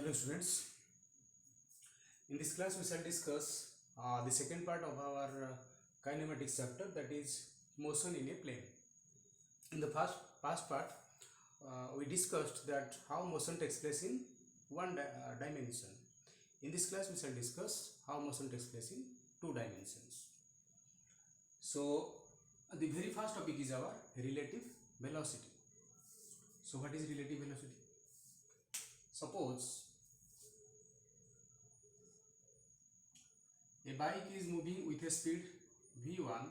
Hello students, in this class we shall discuss the second part of our kinematics chapter, that is motion in a plane. In the past part we discussed that how motion takes place in one dimension. In this class we shall discuss how motion takes place in two dimensions. So the very first topic is our relative velocity. So what is relative velocity? Suppose a bike is moving with a speed v1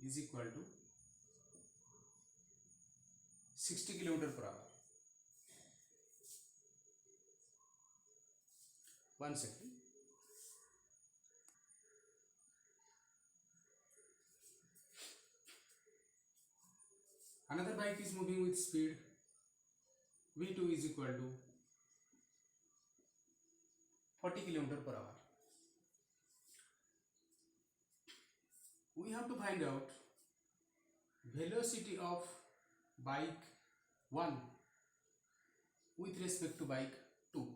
is equal to 60 km per hour. 1 second. Another bike is moving with speed v2 is equal to 40 km per hour. We have to find out velocity of bike 1 with respect to bike 2.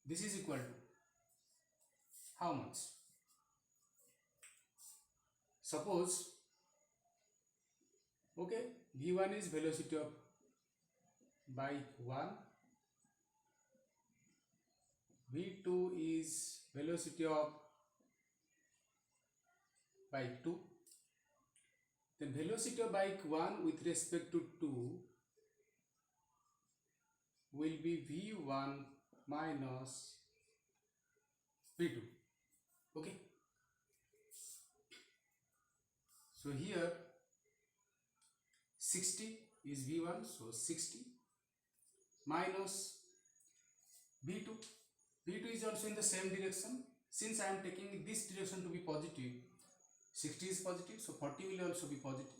This is equal to how much? Suppose v1 is velocity of bike 1, v2 is velocity of bike 2. Then velocity of bike 1 with respect to 2 will be v1 minus v2. Okay. So here 60 is v1, so 60 minus v2. v2 is also in the same direction. Since I am taking this direction to be positive, 60 is positive, so 40 will also be positive.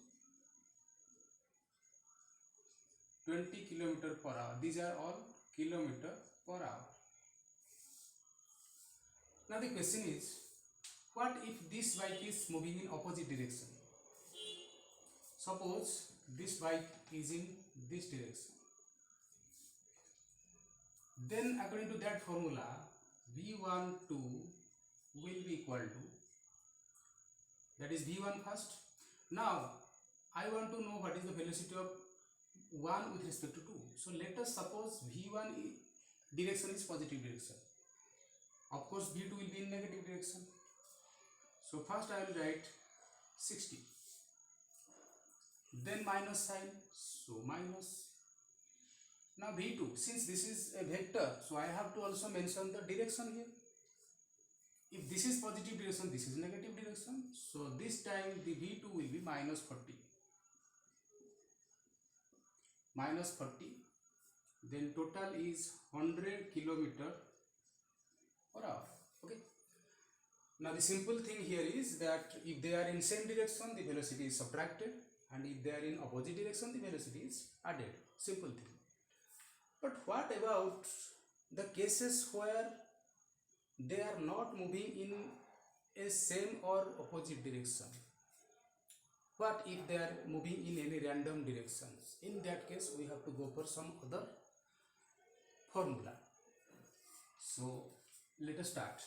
20 km per hour. These are all kilometer per hour. Now the question is, what if this bike is moving in opposite direction? Suppose this bike is in this direction. Then according to that formula, v12 will be equal to, that is v1 first. Now I want to know what is the velocity of 1 with respect to 2. So let us suppose v1 direction is positive direction. Of course v2 will be in negative direction. So first I will write 60. Then minus sign, so minus. Now v2, since this is a vector, so I have to also mention the direction here. If this is positive direction, this is negative direction. So this time the v2 will be minus 40. Minus 40. Then total is 100 km per hour. Okay. Now the simple thing here is that if they are in same direction, the velocity is subtracted, and if they are in opposite direction, the velocity is added. Simple thing. But what about the cases where they are not moving in a same or opposite direction? What if they are moving in any random directions? In that case, we have to go for some other formula. So let us start.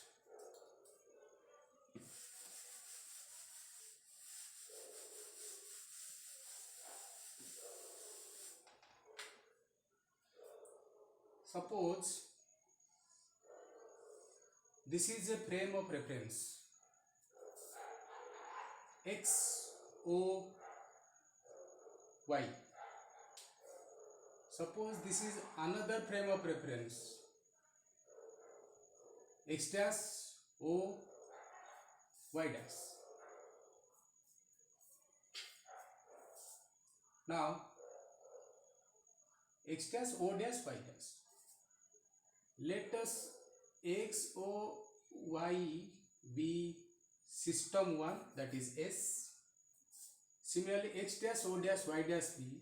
Suppose this is a frame of reference x, o, y. Suppose this is another frame of reference x dash, o, y dash. Now x dash, o dash, y dash. Let us x, o, y be system 1, that is S. Similarly x dash, o dash, y dash be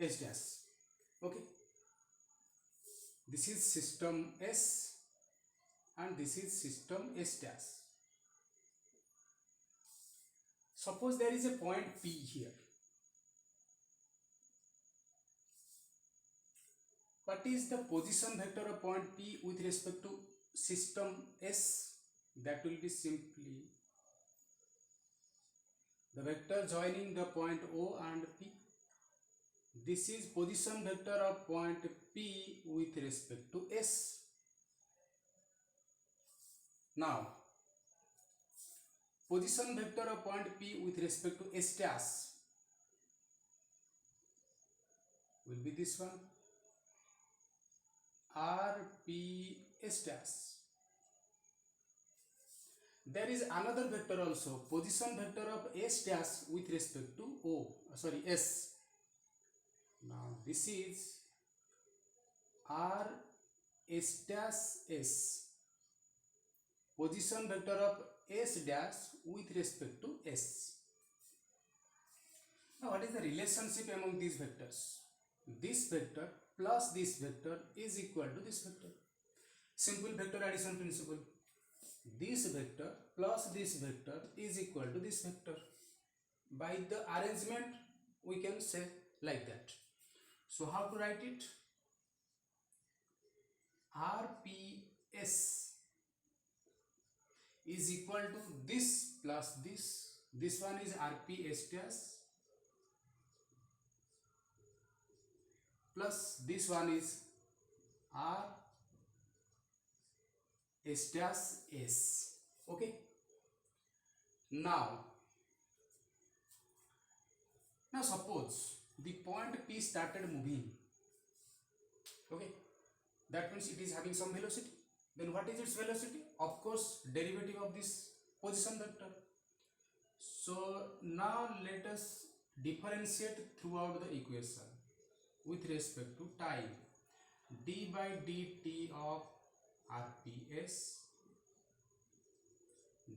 S dash. Okay. This is system S and this is system S dash. Suppose there is a point P here. what is the position vector of point P with respect to system S? That will be simply the vector joining the point O and P. This is position vector of point P with respect to S. Now, position vector of point P with respect to S dash will be this one, RPS dash. There is another vector also, position vector of S dash with respect to S. Now this is RS dash S, position vector of S dash with respect to S. Now what is the relationship among these vectors? This vector plus this vector is equal to this vector. Simple vector addition principle. This vector plus this vector is equal to this vector. By the arrangement we can say like that. So how to write it? RPS is equal to this plus this. This one is RPS dash plus this one is R S dash S. Okay. Now suppose the point P started moving. Okay. That means it is having some velocity. Then what is its velocity? Of course, derivative of this position vector. So now let us differentiate throughout the equation with respect to time. D by dt of RPS,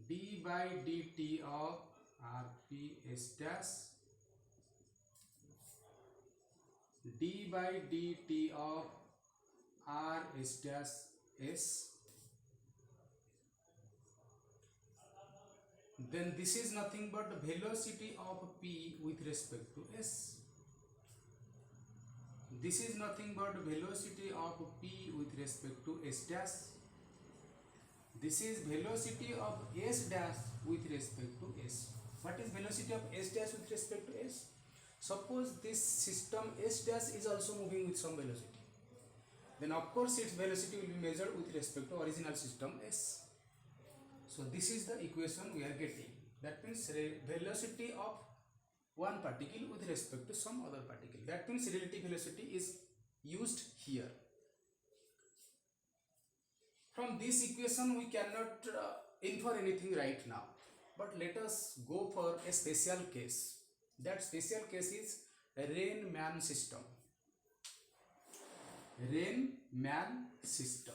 d by dt of RPS dash, d by dt of RS dash S. Then this is nothing but the velocity of P with respect to S. This is nothing but velocity of P with respect to S dash. This is velocity of S dash with respect to S. What is velocity of S dash with respect to S? Suppose this system S dash is also moving with some velocity. Then of course its velocity will be measured with respect to original system S. So this is the equation we are getting. That means velocity of one particle with respect to some other particle. That means relative velocity is used here. From this equation we cannot infer anything right now. But let us go for a special case. That special case is Riemann system. Riemann system.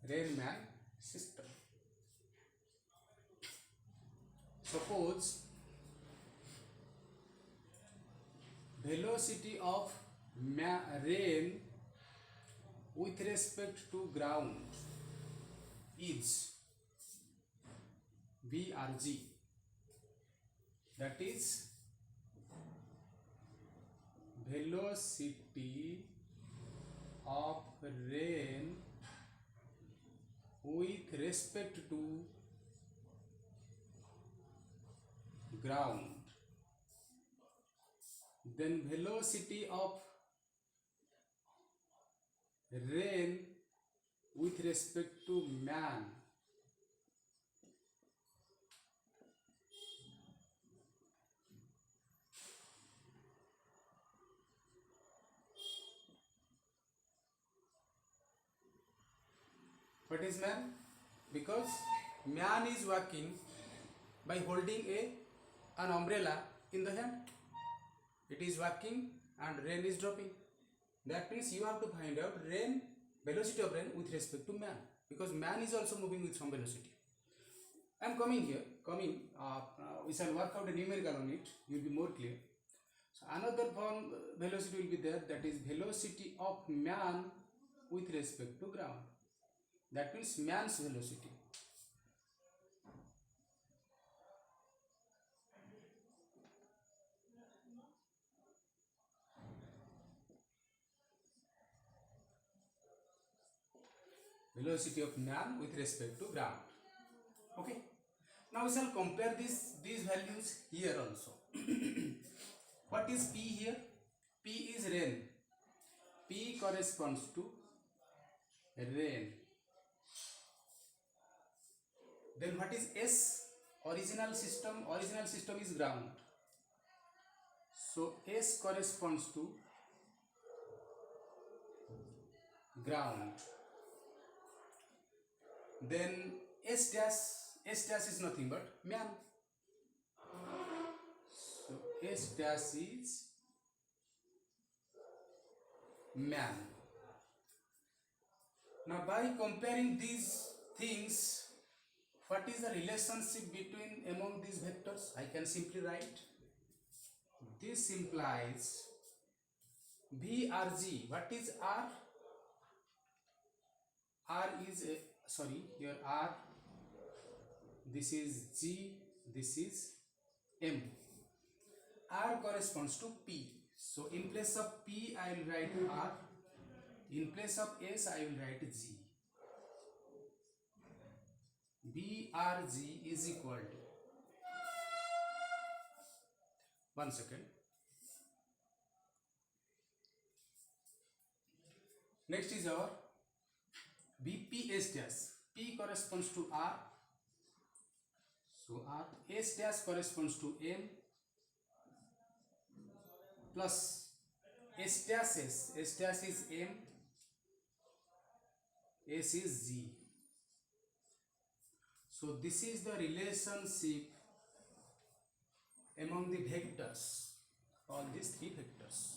Riemann system. Suppose velocity of rain with respect to ground is VRG. That is velocity of rain with respect to ground. Then velocity of rain with respect to man. What is man? Because man is walking by holding an umbrella in the hand. It is walking and rain is dropping. That means you have to find out velocity of rain with respect to man, because man is also moving with some velocity. I am coming here. We shall work out a numerical on it. You will be more clear. So another form velocity will be there. That is velocity of man with respect to ground. That means man's velocity. Velocity of man with respect to ground. Okay. Now we shall compare these values here also. What is P here? P is rain. P corresponds to rain. Then what is S? Original system is ground. So S corresponds to ground. Then S dash is nothing but man. So S dash is man. Now by comparing these things, what is the relationship between among these vectors? I can simply write. This implies VRG. What is R? R is here R. This is G. This is M. R corresponds to P. So in place of P, I will write R. In place of S, I will write G. VRG is equal to, one second. Next is our VPS dash. P corresponds to R. So R. S dash corresponds to M plus S dash S. S dash is M. S is G. So this is the relationship among the vectors, all these three vectors.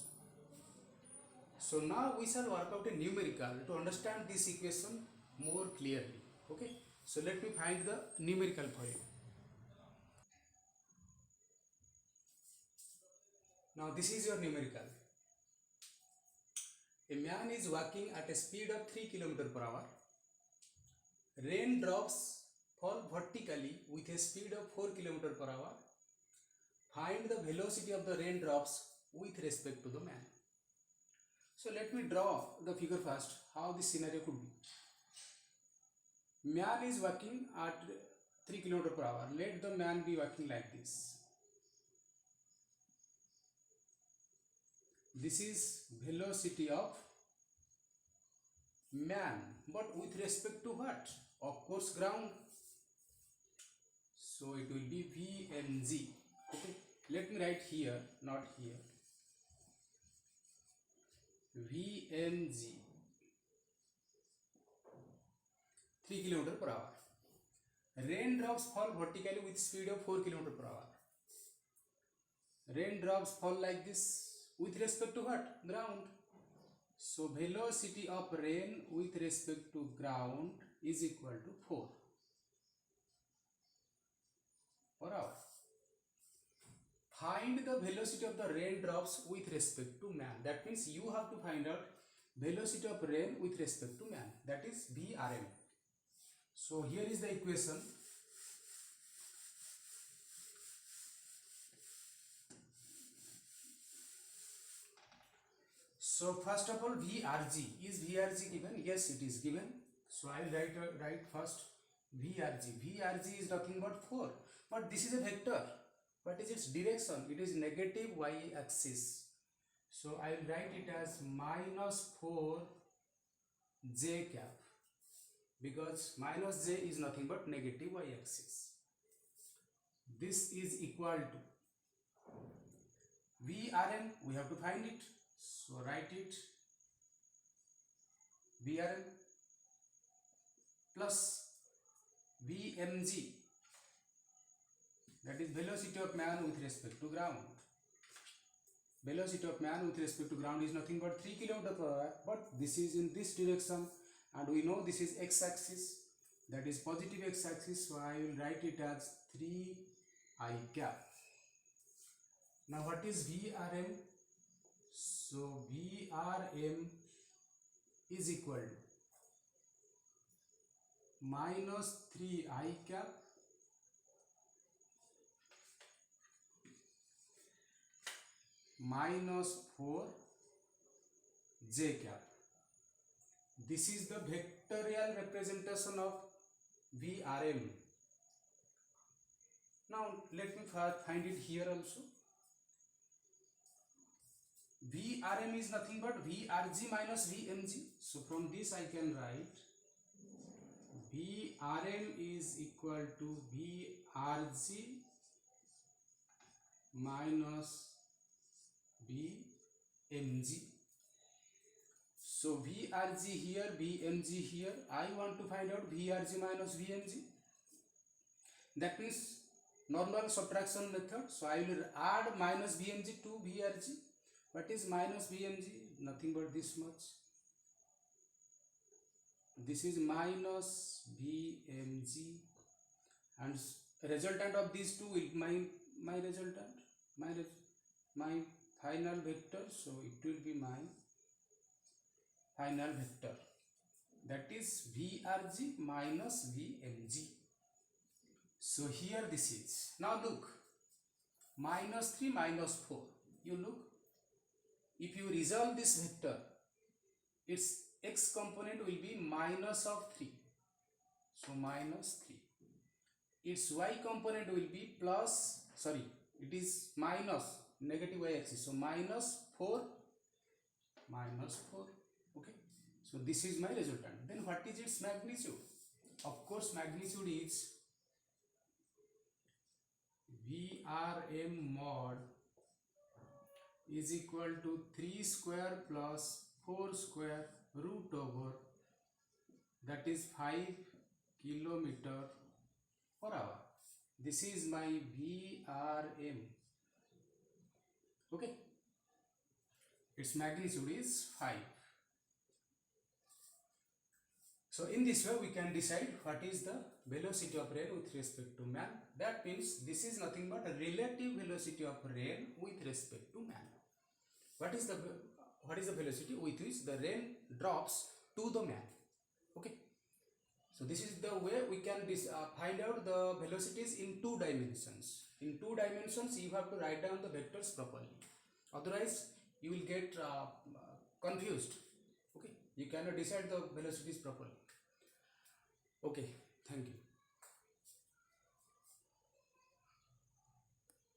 So now we shall work out a numerical to understand this equation more clearly. Okay. So let me find the numerical for you. Now this is your numerical. A man is walking at a speed of 3 km per hour. Raindrops fall vertically with a speed of 4 km per hour. Find the velocity of the raindrops with respect to the man. So let me draw the figure first, how this scenario could be. Man is walking at 3 km per hour. Let the man be walking like this. This is velocity of man, but with respect to what? Of course, ground. So it will be VMG. Okay, let me write here, not here. VMG 3 km per hour. Raindrops fall vertically with speed of 4 km per hour. Raindrops fall like this with respect to what? Ground. So velocity of rain with respect to ground is equal to 4 per hour. Find the velocity of the raindrops with respect to man. That means you have to find out velocity of rain with respect to man. That is VRM. So here is the equation. So first of all, VRG. Is VRG given? Yes, it is given. So I will write first VRG. VRG is nothing but 4. But this is a vector. What is its direction? It is negative y-axis. So I will write it as minus 4 j cap. Because minus j is nothing but negative y-axis. This is equal to VRM. We have to find it. So write it VRM plus VMG, that is velocity of man with respect to ground. Velocity of man with respect to ground is nothing but 3 km per hour, but this is in this direction and we know this is x-axis, that is positive x-axis, so I will write it as 3 I cap. Now what is VRM? So VRM is equal to minus 3 I cap minus 4 j cap. This is the vectorial representation of VRM. Now let me find it here also. VRM is nothing but VRG minus VMG. So from this I can write VRM is equal to VRG minus VMG. So VRG here, VMG here. I want to find out VRG minus VMG. That means normal subtraction method. So I will add minus VMG to VRG. What is minus VMG? Nothing but this much. This is minus VMG, and resultant of these two will my resultant, my final vector. So it will be my final vector, that is VRG minus VMG. So here this is. Now look, minus 3 minus 4. You look, if you resolve this vector, its x component will be minus of 3. So minus 3. Its y component will be plus, sorry, it is minus, negative y axis. So minus 4, minus 4. Okay. So this is my resultant. Then what is its magnitude? Of course, magnitude is VRM mod is equal to 3 square plus 4 square root over, that is 5 kilometer per hour. This is my VRM. Okay. Its magnitude is 5. So in this way we can decide what is the velocity of rain with respect to man. That means this is nothing but a relative velocity of rain with respect to man. What is the velocity with which the rain drops to the man? Okay. So this is the way we can find out the velocities in 2 dimensions. In 2 dimensions you have to write down the vectors properly. Otherwise you will get confused. Okay. You cannot decide the velocities properly. Okay. Thank you.